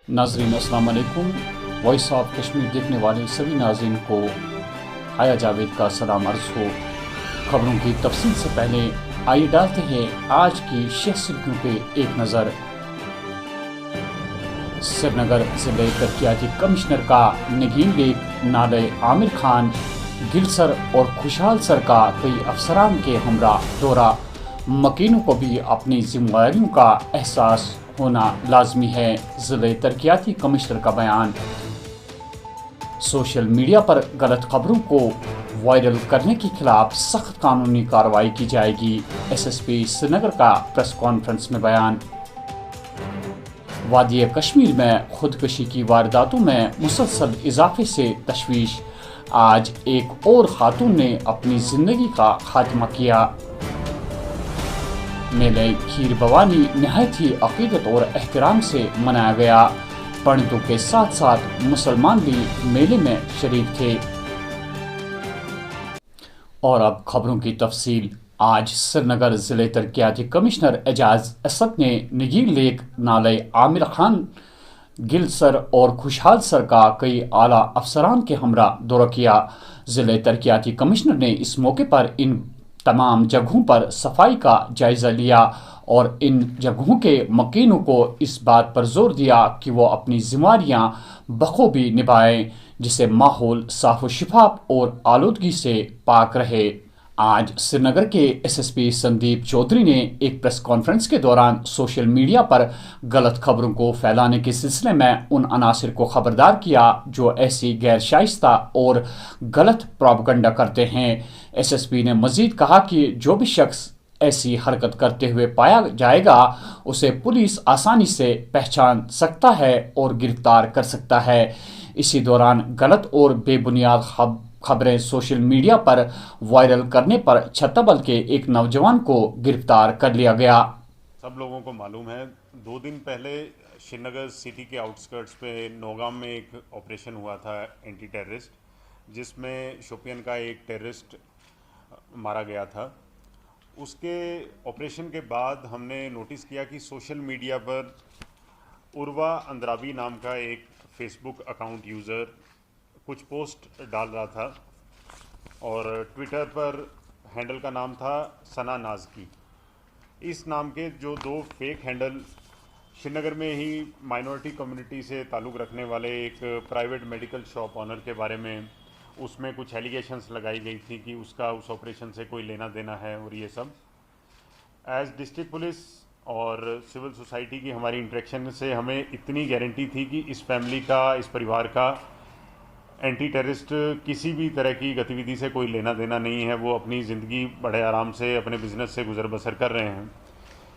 नाजरीन अस्सलाम वालेकुम। वॉइस ऑफ कश्मीर देखने वाले सभी नाजरीन को हाया जावेद का सलाम अर्ज हो। खबरों की तफसील से पहले आइए डालते हैं आज की शख्सियतों पे एक नज़र। श्रीनगर ज़िले तरक्याती कमिश्नर का नगीन लेक नाले आमिर खान गिलसर और खुशहाल सर का कई अफसरान के हमरा दौरा। मकीनों को भी अपनी जिम्मेदारियों का एहसास होना लाजमी है, ज़िले तरक्याती कमिश्नर का बयान। सोशल मीडिया पर गलत खबरों को वायरल करने के खिलाफ सख्त कानूनी कार्रवाई की जाएगी, SSP श्रीनगर का प्रेस कॉन्फ्रेंस में बयान। वादी कश्मीर में खुदकुशी की वारदातों में मुसलसल इजाफे से तशवीश। आज एक और खातून ने अपनी जिंदगी का खात्मा किया। मेले खीर भवानी नहायत ही अकीदत और एहतराम से मनाया गया। पंडितों के साथ साथ मुसलमान भी मेले में शरीक थे। और अब खबरों की तफसील। आज श्रीनगर ज़िले तरक्याती कमिश्नर एजाज असद ने नगीन लेक नाले आमिर खान गिलसर और खुशहाल सर का कई आला अफसरान के हमरा दौरा किया। ज़िले तरक्याती कमिश्नर ने इस मौके पर इन तमाम जगहों पर सफाई का जायजा लिया और इन जगहों के मकीनों को इस बात पर जोर दिया कि वो अपनी जिम्मेदारियां बखूबी निभाएं, जिससे माहौल साफ व शिफाफ और आलूदगी से पाक रहे। आज श्रीनगर के SSP संदीप चौधरी ने एक प्रेस कॉन्फ्रेंस के दौरान सोशल मीडिया पर गलत खबरों को फैलाने के सिलसिले में उन अनासिर को खबरदार किया जो ऐसी गैर शाइस्ता और गलत प्रोपेगेंडा करते हैं। SSP ने मजीद कहा कि जो भी शख्स ऐसी हरकत करते हुए पाया जाएगा उसे पुलिस आसानी से पहचान सकता है और गिरफ्तार कर सकता है। इसी दौरान गलत और बेबुनियाद खबरें सोशल मीडिया पर वायरल करने पर छत्ताबल के एक नौजवान को गिरफ्तार कर लिया गया। सब लोगों को मालूम है 2 दिन पहले श्रीनगर सिटी के आउटस्कर्ट्स पे नौगाम में एक ऑपरेशन हुआ था एंटी टेररिस्ट, जिसमें शोपियन का एक टेररिस्ट मारा गया था। उसके ऑपरेशन के बाद हमने नोटिस किया कि सोशल मीडिया पर उर्वा अंद्राबी नाम का एक फेसबुक अकाउंट यूज़र कुछ पोस्ट डाल रहा था और ट्विटर पर हैंडल का नाम था सना नाज़की। इस नाम के जो 2 फेक हैंडल श्रीनगर में ही माइनॉरिटी कम्युनिटी से ताल्लुक़ रखने वाले एक प्राइवेट मेडिकल शॉप ऑनर के बारे में उसमें कुछ एलिगेशंस लगाई गई थी कि उसका उस ऑपरेशन से कोई लेना देना है। और ये सब एज डिस्ट्रिक्ट पुलिस और सिविल सोसाइटी की हमारी इंटरेक्शन से हमें इतनी गारंटी थी कि इस फैमिली का, इस परिवार का एंटी टेररिस्ट किसी भी तरह की गतिविधि से कोई लेना देना नहीं है। वो अपनी ज़िंदगी बड़े आराम से अपने बिज़नेस से गुजर बसर कर रहे हैं।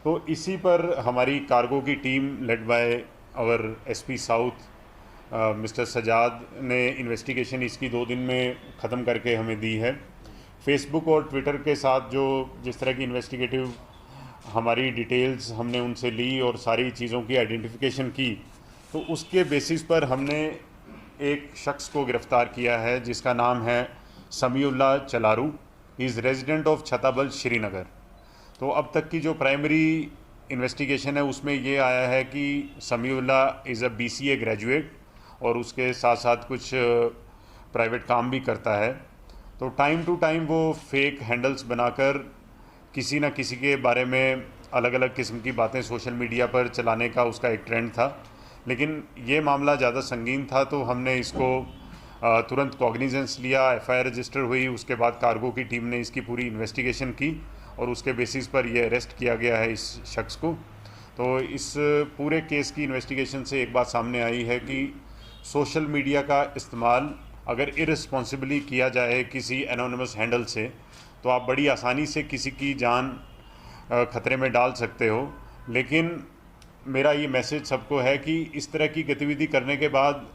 तो इसी पर हमारी कार्गो की team led by our SP south mister Sajjad ने इन्वेस्टिगेशन इसकी 2 दिन में ख़त्म करके हमें दी है। फेसबुक और ट्विटर के साथ जो जिस तरह की इन्वेस्टिगेटिव हमारी डिटेल्स हमने उनसे ली और सारी चीज़ों की आइडेंटिफिकेशन की, तो उसके बेसिस पर हमने एक शख्स को गिरफ़्तार किया है जिसका नाम है Samiullah Chalaru. He is resident of Chhatabal Srinagar. तो अब तक की जो प्राइमरी इन्वेस्टिगेशन है उसमें ये आया है कि Samiullah is a BCA graduate और उसके साथ साथ कुछ प्राइवेट काम भी करता है। तो टाइम टू टाइम वो फेक हैंडल्स बनाकर किसी न किसी के बारे में अलग अलग किस्म की बातें सोशल मीडिया पर चलाने का उसका एक ट्रेंड था। लेकिन ये मामला ज़्यादा संगीन था तो हमने इसको तुरंत कॉग्निजेंस लिया, FIR रजिस्टर हुई। उसके बाद कार्गो की टीम ने इसकी पूरी इन्वेस्टिगेशन की और उसके बेसिस पर ये अरेस्ट किया गया है इस शख्स को। तो इस पूरे केस की इन्वेस्टिगेशन से एक बात सामने आई है कि सोशल मीडिया का इस्तेमाल अगर इररिस्पॉन्सिबली किया जाए किसी एनोनिमस हैंडल से तो आप बड़ी आसानी से किसी की जान ख़तरे में डाल सकते हो। लेकिन मेरा ये मैसेज सबको है कि इस तरह की गतिविधि करने के बाद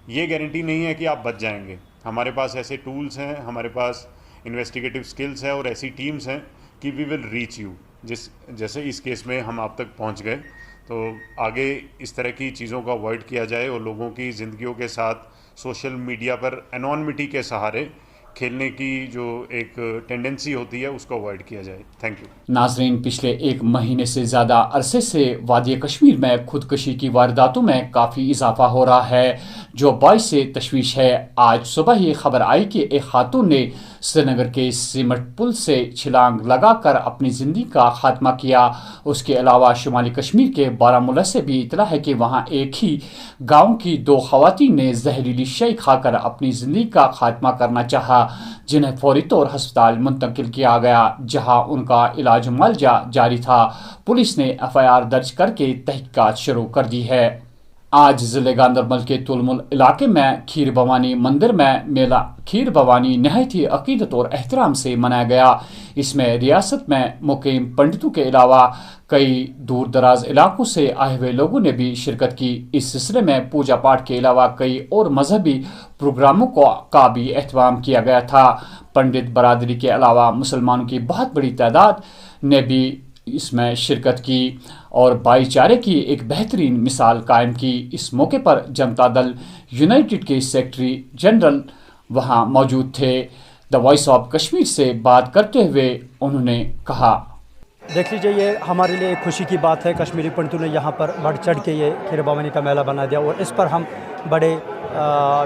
ये गारंटी नहीं है कि आप बच जाएंगे। हमारे पास ऐसे टूल्स हैं, हमारे पास इन्वेस्टिगेटिव स्किल्स हैं और ऐसी टीम्स हैं कि वी विल रीच यू। जैसे इस केस में हम आप तक पहुंच गए, तो आगे इस तरह की चीज़ों को अवॉइड किया जाए और लोगों की ज़िंदगियों के साथ सोशल मीडिया पर एनोनिमिटी के सहारे کھیلنے کی جو ایک ٹینڈنسی ہوتی ہے اس کو اوائڈ کیا جائے. Thank you. ناظرین، پچھلے ایک مہینے سے زیادہ عرصے سے وادی کشمیر میں خودکشی کی وارداتوں میں کافی اضافہ ہو رہا ہے، جو باعث تشویش ہے. آج صبح ہی خبر آئی کہ ایک خاتون نے سری نگر کے سیمٹ پل سے چھلانگ لگا کر اپنی زندگی کا خاتمہ کیا. اس کے علاوہ شمالی کشمیر کے بارہمولہ سے بھی اطلاع ہے کہ وہاں ایک ہی گاؤں کی 2 خواتین نے زہریلی شے کھا کر اپنی زندگی کا خاتمہ کرنا چاہا، جنہیں فوری طور ہسپتال منتقل کیا گیا جہاں ان کا علاج معالجہ جاری تھا. پولیس نے FIR درج کر کے تحقیقات شروع کر دی ہے. آج ضلع گاندربل کے تلمل علاقے میں کھیر بھوانی مندر میں میلہ کھیر بھوانی نہایت ہی عقیدت اور احترام سے منایا گیا. اس میں ریاست میں مقیم پنڈتوں کے علاوہ کئی دور دراز علاقوں سے آئے ہوئے لوگوں نے بھی شرکت کی. اس سلسلے میں پوجا پاٹ کے علاوہ کئی اور مذہبی پروگراموں کا بھی اہتمام کیا گیا تھا. پنڈت برادری کے علاوہ مسلمانوں کی بہت بڑی تعداد نے بھی اس میں شرکت کی اور بھائی چارے کی ایک بہترین مثال قائم کی. اس موقع پر جنتا دل یونائٹڈ کے سیکرٹری جنرل وہاں موجود تھے. دا وائس آف کشمیر سے بات کرتے ہوئے انہوں نے کہا، دیکھ لیجیے، یہ ہمارے لیے ایک خوشی کی بات ہے. کشمیری پنڈتوں نے یہاں پر بڑھ چڑھ کے یہ کھیر بھوانی کا میلہ بنا دیا اور اس پر ہم بڑے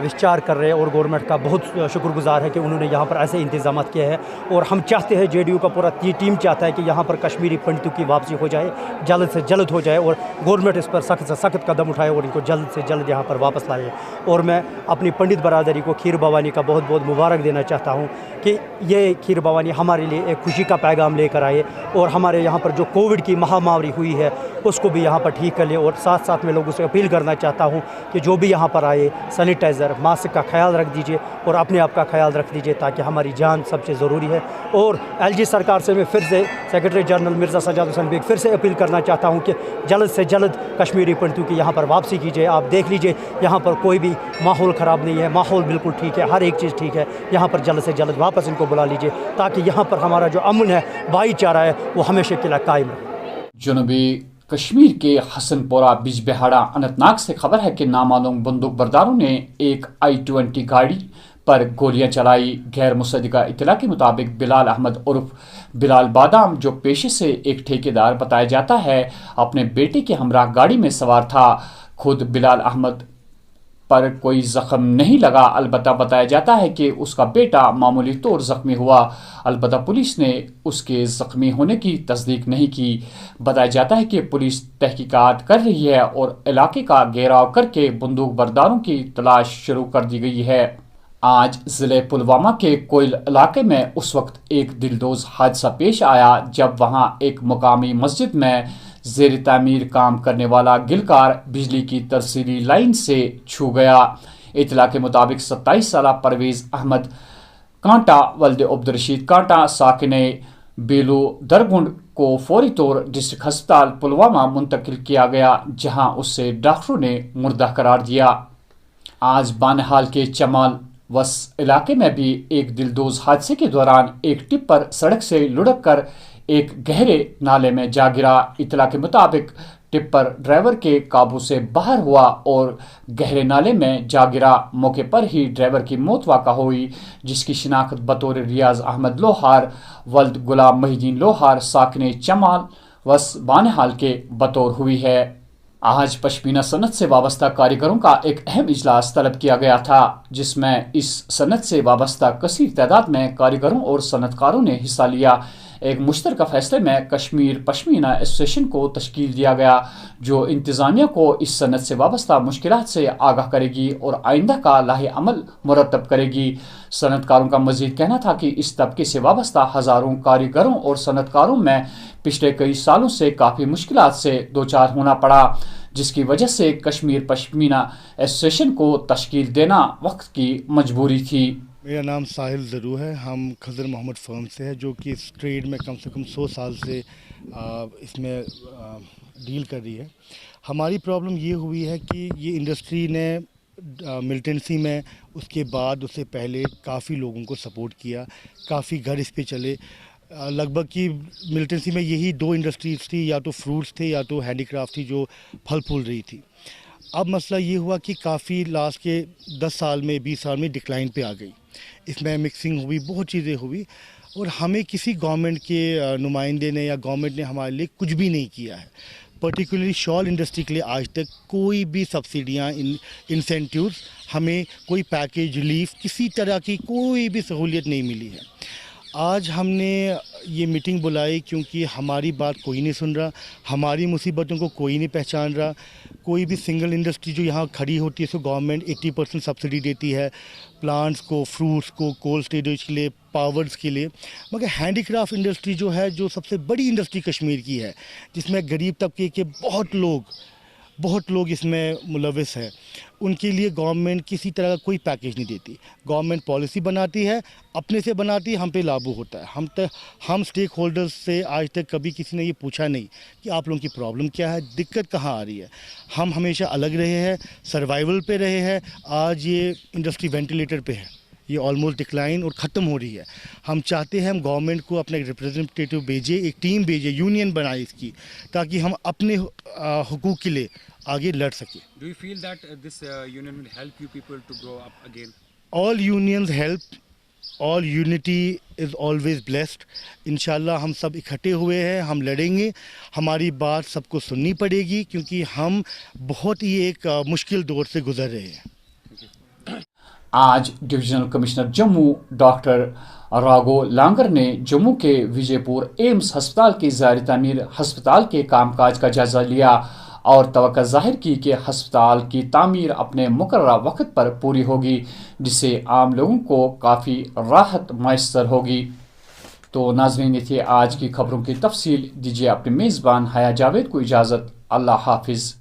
وچار کر رہے ہیں اور گورنمنٹ کا بہت شکر گزار ہے کہ انہوں نے یہاں پر ایسے انتظامات کیے ہیں. اور ہم چاہتے ہیں، JDU کا پورا ٹیم چاہتا ہے کہ یہاں پر کشمیری پنڈتوں کی واپسی ہو جائے، جلد سے جلد ہو جائے اور گورنمنٹ اس پر سخت سے سخت قدم اٹھائے اور ان کو جلد سے جلد یہاں پر واپس لائے. اور میں اپنی پنڈت برادری کو کھیر بھوانی کا بہت بہت مبارک دینا چاہتا ہوں کہ یہ کھیر بھوانی ہمارے لیے ایک خوشی کا پیغام لے کر آئے اور ہمارے یہاں پر جو کووڈ کی مہاماری ہوئی ہے اس کو بھی یہاں پر ٹھیک کر لے. اور ساتھ ساتھ میں لوگوں سے اپیل کرنا چاہتا ہوں کہ جو بھی یہاں پر آئے سینیٹائزر ماسک کا خیال رکھ دیجئے اور اپنے آپ کا خیال رکھ دیجئے تاکہ ہماری جان سب سے ضروری ہے. اور LG سرکار سے میں پھر سے سیکرٹری جنرل مرزا سجاد حسین بیگ پھر سے اپیل کرنا چاہتا ہوں کہ جلد سے جلد کشمیری پنڈتوں کی یہاں پر واپسی کیجئے. آپ دیکھ لیجئے یہاں پر کوئی بھی ماحول خراب نہیں ہے، ماحول بالکل ٹھیک ہے، ہر ایک چیز ٹھیک ہے. یہاں پر جلد سے جلد واپس ان کو بلا لیجئے تاکہ یہاں پر ہمارا جو امن ہے، بھائی چارہ ہے، وہ ہمیشہ کے لیے قائم رہے. جنوبی کشمیر کے حسن پورہ بج بہاڑا اننت ناگ سے خبر ہے کہ نامعلوم بندوق برداروں نے ایک I-20 گاڑی پر گولیاں چلائی. غیر مصدقہ اطلاع کے مطابق بلال احمد عرف بلال بادام، جو پیشے سے ایک ٹھیکیدار بتایا جاتا ہے، اپنے بیٹے کے ہمراہ گاڑی میں سوار تھا. خود بلال احمد پر کوئی زخم نہیں لگا، البتہ بتایا جاتا ہے کہ اس کا بیٹا معمولی طور زخمی ہوا. البتہ پولیس نے اس کے زخمی ہونے کی تصدیق نہیں کی. بتایا جاتا ہے کہ پولیس تحقیقات کر رہی ہے اور علاقے کا گھیراؤ کر کے بندوق برداروں کی تلاش شروع کر دی گئی ہے. آج ضلع پلوامہ کے کوئل علاقے میں اس وقت ایک دلدوز حادثہ پیش آیا جب وہاں ایک مقامی مسجد میں زیر تعمیر کام کرنے والا گلکار بجلی کی ترسیلی لائن سے چھو گیا. اطلاع کے مطابق 27 سالہ پرویز احمد کانٹا ولد عبدالرشید کانٹا ساکن بیلو درگنڈ کو فوری طور ڈسٹرکٹ ہسپتال پلوامہ منتقل کیا گیا جہاں اسے ڈاکٹروں نے مردہ قرار دیا. آج بانہال کے چمال وس علاقے میں بھی ایک دلدوز حادثے کے دوران ایک ٹپر سڑک سے لڑک کر ایک گہرے نالے میں جا گرا. اطلاع کے مطابق ٹپر ڈرائیور کے قابو سے باہر ہوا اور گہرے نالے میں جا گرا. موقع پر ہی ڈرائیور کی موت واقع ہوئی جس کی شناخت بطور ریاض احمد لوہار ولد غلام محی الدین لوہار ساکن چمال وس بانہال کے بطور ہوئی ہے. آج پشمینہ صنعت سے وابستہ کاریگروں کا ایک اہم اجلاس طلب کیا گیا تھا جس میں اس صنعت سے وابستہ کثیر تعداد میں کاریگروں اور صنعت کاروں نے حصہ لیا. ایک مشترکہ فیصلے میں کشمیر پشمینہ ایسوسی ایشن کو تشکیل دیا گیا جو انتظامیہ کو اس صنعت سے وابستہ مشکلات سے آگاہ کرے گی اور آئندہ کا لاہ عمل مرتب کرے گی. صنعت کاروں کا مزید کہنا تھا کہ اس طبقے سے وابستہ ہزاروں کاریگروں اور صنعت کاروں میں پچھلے کئی سالوں سے کافی مشکلات سے دوچار ہونا پڑا جس کی وجہ سے کشمیر پشمینہ ایسوسی ایشن کو تشکیل دینا وقت کی مجبوری تھی. میرا نام ساحل ضرور ہے. ہم خضر محمد فرم سے ہے جو کہ اس ٹریڈ میں کم سے کم 100 سال سے اس میں ڈیل کر رہی ہے. ہماری پرابلم یہ ہوئی ہے کہ یہ انڈسٹری نے ملٹنسی میں اس کے بعد اس سے پہلے کافی لوگوں کو سپورٹ کیا، کافی گھر اس پہ چلے. لگ بھگ کی ملٹنسی میں یہی 2 انڈسٹریز تھی، یا تو فروٹس تھے یا تو ہینڈی کرافٹ تھی جو پھل پھول رہی تھی. اب مسئلہ یہ ہوا کہ کافی لاسٹ کے 10 سال میں 20 سال میں ڈکلائن پہ آ گئی. इसमें मिक्सिंग हुई, बहुत चीज़ें हुई, और हमें किसी गवर्नमेंट के नुमाइंदे ने या गवर्नमेंट ने हमारे लिए कुछ भी नहीं किया है। पर्टिकुलरली शॉल इंडस्ट्री के लिए आज तक कोई भी सब्सिडियाँ, इंसेंटिव्स, हमें कोई पैकेज, रिलीफ, किसी तरह की कोई भी सहूलियत नहीं मिली है। आज हमने ये मीटिंग बुलाई क्योंकि हमारी बात कोई नहीं सुन रहा, हमारी मुसीबतों को कोई नहीं पहचान रहा। कोई भी सिंगल इंडस्ट्री जो यहाँ खड़ी होती है उसको गवर्नमेंट 80% सब्सिडी देती है, प्लांट्स को, फ्रूट्स को, कोल्ड स्टोरेज के लिए, पावर्स के लिए। मगर हैंडीक्राफ्ट इंडस्ट्री जो है, जो सबसे बड़ी इंडस्ट्री कश्मीर की है, जिसमें गरीब तबके के बहुत लोग इसमें मुलविस है, उनके लिए गवर्नमेंट किसी तरह का कोई पैकेज नहीं देती। गवर्नमेंट पॉलिसी बनाती है, अपने से बनाती है, हम पे लागू होता है। हम स्टेक होल्डर्स से आज तक कभी किसी ने ये पूछा नहीं कि आप लोगों की प्रॉब्लम क्या है, दिक्कत कहाँ आ रही है। हम हमेशा अलग रहे हैं, सर्वाइवल पे रहे हैं। आज ये इंडस्ट्री वेंटिलेटर पे है, ये ऑलमोस्ट डिक्लाइन और ख़त्म हो रही है। हम चाहते हैं हम गवर्नमेंट को अपना एक रिप्रेजेंटेटिव भेजे, एक टीम भेजे, यूनियन बनाए इसकी, ताकि हम अपने हुकूक के लिए आगे लड़ सकें। Do you feel that this union will help you people to grow up again? All unions help, all unity is always blessed. इंशाल्लाह हम सब इकट्ठे हुए हैं, हम लड़ेंगे, हमारी बात सबको सुननी पड़ेगी, क्योंकि हम बहुत ही एक मुश्किल दौर से गुजर रहे हैं। आज divisional commissioner Jammu doctor Ragho लांगर ने जम्मू के विजयपुर एम्स हस्पताल की ज़ायरी तामीर हस्पताल के कामकाज का जायजा लिया और तवक्को जाहिर की कि हस्पताल की तामीर अपने मुकर्ररा वक्त पर पूरी होगी, जिससे आम लोगों को काफ़ी राहत मैसर होगी। तो नाज़रीन, ये थी आज की खबरों की तफसील। दीजिए अपने मेज़बान हया जावेद को इजाज़त। अल्लाह हाफिज़।